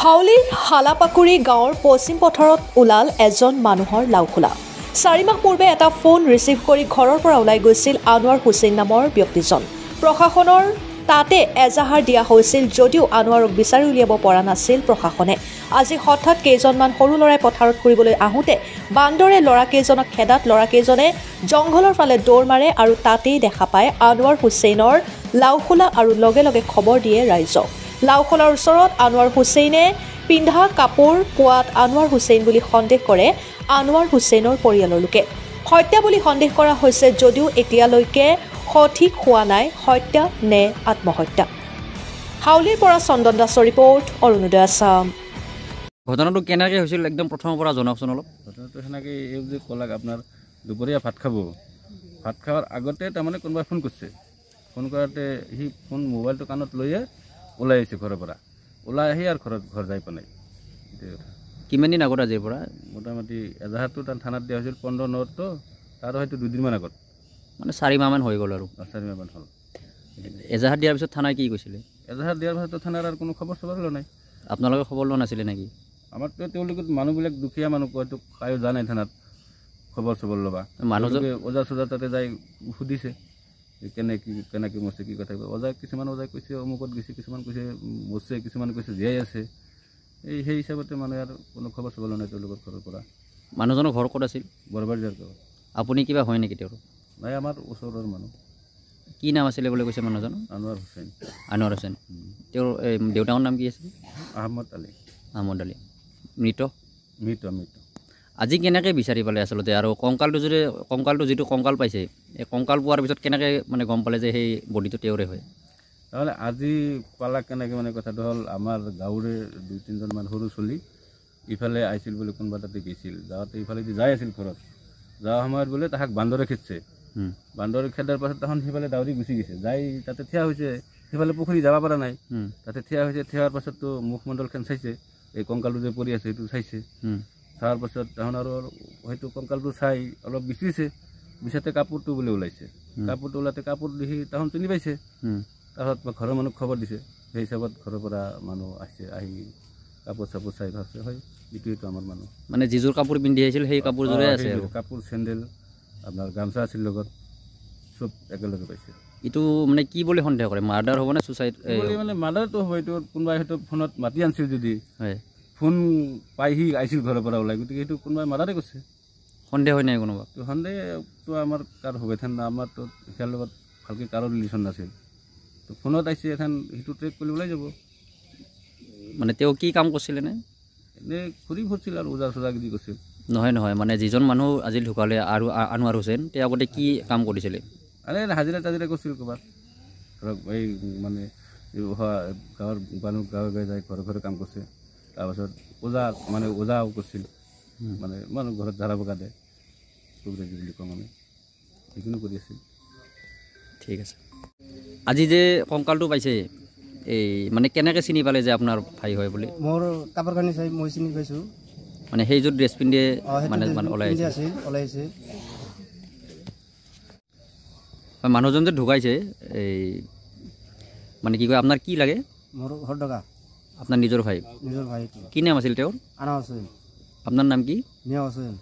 হাউলিৰ হালাপাকুৰি গাঁৱৰ পশ্চিম পথাৰত ওলাল এজন মানুহৰ লাওখোলা। 4 মাহ পূৰ্বে এটা ফোন ৰিচিভ কৰি ঘৰৰ পৰা ওলাই গৈছিল আনোৱাৰ হুছেইন নামৰ ব্যক্তিজন। প্ৰশাসনৰ তাতে এজাহাৰ দিয়া হৈছিল যদিও আনোৱাৰক বিচাৰি উলিয়াব পৰা নাছিল প্ৰশাসনে। আজি হঠাৎ কেইজনমান সৰু ল'ৰাই পথাৰত ফুৰিবলৈ আহোঁতে বান্দৰে ল'ৰাকেইজনক খেদাত ল'ৰাকেইজনে জংঘলৰ ফালে দৌৰ মাৰে আৰু তাতেই দেখা পায় আনোৱাৰ হুছেইনৰ লাওখোলা আৰু লগে লগে খবৰ দিয়ে ৰাইজক। লাওখোলাৰ ওচৰত আনোৱাৰ হুছেইনে পিন্ধা কাপোৰ পোৱাত আনোৱাৰ হুছেইন বুলি সন্দেহ কৰে আনোৱাৰ হুছেইনৰ পৰিয়ালৰ লোকে। হত্যা বুলি সন্দেহ কৰা হৈছে যদিও এতিয়ালৈকে সঠিক হোৱা নাই হত্যা নে আত্মহত্যা। হাউলিৰ পৰা চন্দন দাসৰ ৰিপৰ্ট, অৰুণোদয় আছাম। ঘটনাটো কেনেকৈ হৈছিল একদম প্ৰথমৰ পৰা জনাওকচোন অলপ। ঘটনাটো সেনেকৈ এই যে ক'লাক আপোনাৰ দুপৰীয়া ভাত খোৱাৰ আগতে তাৰমানে কোনোবাই ফোন কৰিছে। ফোন কৰাতে সি মোবাইলটো কাণত লৈয়ে ওলাই আহিছে ঘৰৰ পৰা। ওলাই আহি আৰু ঘৰ যাই পোৱা নাই। কিমান দিন আগত আজিৰ পৰা? মোটামুটি এজাহাৰটো তাত থানাত দিয়া হৈছিল 15 নৱেম্বৰতো, তাৰো হয়তো 2 দিনমান আগত, মানে 4 মাহমান হৈ গ'ল আৰু। 4 মাহমান হ'ল। এজাহাৰ দিয়াৰ পিছত থানাই কি কৈছিলে? এজাহাৰ দিয়াৰ পিছতো থানাৰ আৰু কোনো খবৰ চবৰ লোৱা নাই। আপোনালোকে খবৰ লোৱা নাছিলে নেকি? আমাৰতো তেওঁলোকে মানুহবিলাক দুখীয়া মানুহ হয়তো কায়ো যোৱা নাই থানাত খবৰ চবৰ ল'বা। মানুহকে ওজা চোজা তাতে যাই সুধিছে কেনেকৈ মৰিছে, কি কথা। কিছুমান ওজাই কৈছে অমুকত গৈছে, কিছুমান কৈছে মৰিছে, কিছুমান কৈছে জীয়াই আছে। সেই হিচাপতে মানুহে আৰু কোনো খবৰ চবৰ লোৱা নাই তেওঁলোকৰ ঘৰৰ পৰা। মানুহজনৰ ঘৰ ক'ত আছিল? বৰবাৰীৰ ঘৰ। আপুনি কিবা হয় নেকি তেওঁৰ? নাই, আমাৰ ওচৰৰ মানুহ। কি নাম আছিলে বুলি কৈছে মানুহজন? আনোৱাৰ হুছেইন। আনোৱাৰ হুছেইন। তেওঁৰ দেউতাকৰ নাম কি আছিল? আহমদ আলী। মৃত। আজি কেনেকৈ বিচাৰি পালে আচলতে? আৰু কংকালটো যিটো কংকাল পাইছে, এই কংকাল পোৱাৰ পিছত কেনেকৈ মানে গম পালে যে সেই বডিটো তেওঁৰে হয়? তাৰমানে আজি পালা কেনেকৈ মানে কথাটো হ'ল, আমাৰ গাঁৱৰে 2-3জন মান সৰু চলি ইফালে আহিছিল বুলি কোনোবা তাতে গৈছিল। যাওঁতে ইফালেদি যাই আছিল ঘৰত। যোৱা সময়ত বোলে তাহাক বান্দৰে খেদছে। বান্দৰে খেদাৰ পাছত তখন সিফালে দাউৰি গুচি গৈছে। যাই তাতে থিয়া হৈছে, সিফালে পুখুৰী যাব পৰা নাই। তাতে থিয়া হৈছে। থিয়াৰ পাছততো মুখমণ্ডলখন চাইছে, এই কংকালটো যে পৰি আছে সেইটো চাইছে। চোৱাৰ পাছত তাহন আৰু হয়তো কংকালটো চাই অলপ বিচাৰিছে। বিচাৰতে কাপোৰটো বোলে ওলাইছে। কাপোৰটো ওলাতে কাপোৰ দেখি তাহন চিনি পাইছে। তাৰপাছত ঘৰৰ মানুহক খবৰ দিছে। সেই হিচাপত ঘৰৰ পৰা মানুহ আহিছে। আহি কাপোৰ চাপোৰ চাই ভাবছে হয় এইটোৱেতো আমাৰ মানুহ। মানে যিযোৰ কাপোৰ পিন্ধি আহিছিল সেই কাপোৰযোৰে আছে আৰু কাপোৰ, চেণ্ডেল, আপোনাৰ গামোচা আছিল লগত, চব একেলগে পাইছে। এইটো মানে কি বুলি সন্দেহ কৰে? মাৰ্ডাৰ হ'ব নে চুচাইড? মানে মাৰ্ডাৰটো হ'ব। এইটো কোনোবাই হয়তো ফোনত মাতি আনিছিল, যদি হয় ফোন পাই সি আহিছিল ঘৰৰ পৰা ওলাই, গতিকে সেইটো কোনোবাই মাৰ্ডাৰে কৰিছে। সন্দেহ হয় নাই কোনোবা? সন্দেহটো আমাৰ কাৰ হ'ব? এথান আমাৰতো সিয়াৰ লগত ভালকৈ কাৰো ৰিলেশ্যন নাছিল। তো ফোনত আহিছে, এখন সেইটো ট্ৰেক কৰি ওলাই যাব। মানে তেওঁ কি কাম কৰিছিলে নে? এনেই ঘূৰি ফুৰিছিল আৰু ওজা চোজা গিৰি কৰিছিল। নহয়, মানে যিজন মানুহ আজি ঢুকালে আৰু আনোৱাৰ হুছেইন, তেওঁ আগতে কি কাম কৰিছিলে? হাজিৰা তাজিৰা কৰিছিল ক'ৰবাত। ধৰক এই মানে গাঁৱৰ মানুহ গাঁৱে যায়, ঘৰে কাম কৰিছে। তাৰপাছত ওজাও কৰিছিল, মানে মানুহ ঘৰত ঝাৰা পকা দিয়ে, কবিৰাজী বুলি কওঁ আমি, সেইখিনি কৰি আছিল। ঠিক আছে। আজি যে কংকালটো পাইছে, এই মানে কেনেকৈ চিনি পালে যে আপোনাৰ ভাই হয় বুলি? মোৰ কাপোৰ কানি চাই মই চিনি পাইছোঁ। মানে সেইযোৰ ড্ৰেছ পিন্ধি মানে ওলাই আহিছে। মানুহজন যে ঢুকাইছে, এই মানে কি কয়, আপোনাৰ কি লাগে? মোৰ হৰডকা। আপোনাৰ নিজৰ ভাই? কি নাম আছিল তেওঁৰ? আনোৱাৰ হুছেইন। আপোনাৰ নাম কি? মিয়া হুছেইন।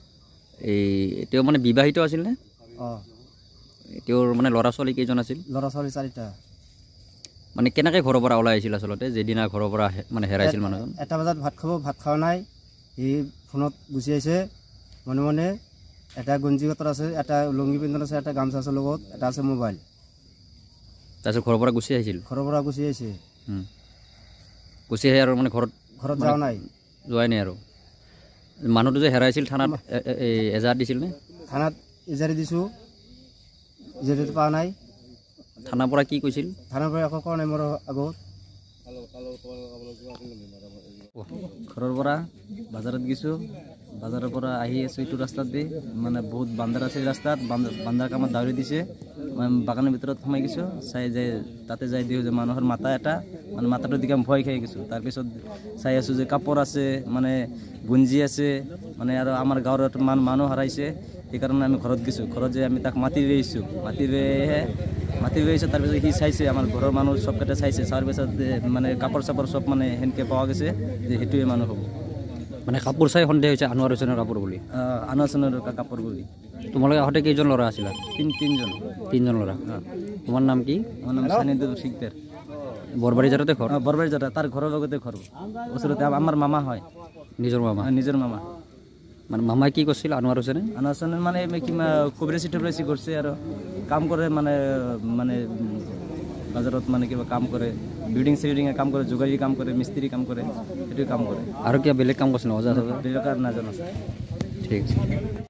এই তেওঁ মানে বিবাহিত আছিল নে? তেওঁৰ মানে ল'ৰা ছোৱালী কেইজন আছিল? ল'ৰা ছোৱালী 4টা। মানে কেনেকৈ ঘৰৰ পৰা ওলাই আহিছিল আচলতে, যেদিনা ঘৰৰ পৰা মানে হেৰাইছিল মানুহজন? 1টা বজাত ভাত খোৱা নাই, সি ফোনত গুচি আহিছে। মনে এটা গঞ্জি কটৰ আছে, এটা লুংগি পিন্ধন আছে, এটা গামচা আছে লগত, এটা আছে মোবাইল। তাৰপিছত ঘৰৰ পৰা গুচি আহিছিল? ঘৰৰ পৰা গুচি আহিছে। গুচি আহি আৰু মানে ঘৰত যোৱাই নাই আৰু? মানুহটো যে হেৰাইছিল থানাত এজাহাৰ দিছিল নে? থানাত এজাৰি দিছোঁ, এজাৰিটো পোৱা নাই। থানাৰ পৰা কি কৈছিল? থানাৰ পৰা একো কোৱা নাই মোৰ আগত। ঘৰৰ পৰা বাজাৰত গৈছোঁ, বাজাৰৰ পৰা আহি আছোঁ এইটো ৰাস্তাত দি, মানে বহুত বান্দাৰ আছে ৰাস্তাত, বান্দাৰ কামত দাউৰি দিছে। মই বাগানৰ ভিতৰত সোমাই গৈছোঁ, চাই যাই তাতে যাই দিওঁ যে মানুহৰ মাথা এটা, মানে মাথাটোৰ দিকে ভয় খাই গৈছোঁ। তাৰপিছত চাই আছোঁ যে কাপোৰ আছে, মানে গুঞ্জি আছে, মানে আৰু আমাৰ গাঁৱৰ মানুহ হাৰাইছে। সেইকাৰণে আমি ঘৰত গৈছোঁ। ঘৰত যাই আমি তাক মাতি ৰৈছোঁ, মাতি ৰৈছোঁ। তাৰপিছত সি চাইছে, আমাৰ ঘৰৰ মানুহ চবকেইটা চাইছে, চোৱাৰ পিছত মানে কাপোৰ চাপোৰ চব মানে সেনেকৈ পোৱা গৈছে যে সেইটোৱে মানুহ হ'ব। মানে কাপোৰ চাই সন্দেহ হৈছে আনোৱাৰ হুছেইনৰ কাপোৰ বুলি। আনোৱাৰ হুছেইনৰ কাপোৰ বুলি। তোমালোকে আহোঁতে কেইজন ল'ৰা আছিলা? তিনিজন ল'ৰা। তোমাৰ নাম কি? মোৰ নাম চানিদুল শিকদাৰ। বৰবাৰী জাততে ঘৰ? বৰবাৰী জাত, তাৰ ঘৰৰ লগতে ঘৰ ওচৰতে। আমাৰ মামা হয়, নিজৰ মামা? নিজৰ মামা। মানে মামাই কি কৰিছিল আনোৱাৰ হুছেইনে? আনোৱাৰ হুছেইনে মানে কিবা কবিৰাচি কৰিছে আৰু কাম কৰে, মানে বাজাৰত মানে কিবা কাম কৰে, বিল্ডিঙে কাম কৰে, যোগালী কাম কৰে, মিস্ত্ৰী কাম কৰে, সেইটোৱে কাম কৰে। আৰু কিবা বেলেগ কাম কৰিছিল? অজা বেলেগ আৰু নাজানো। ঠিক আছে।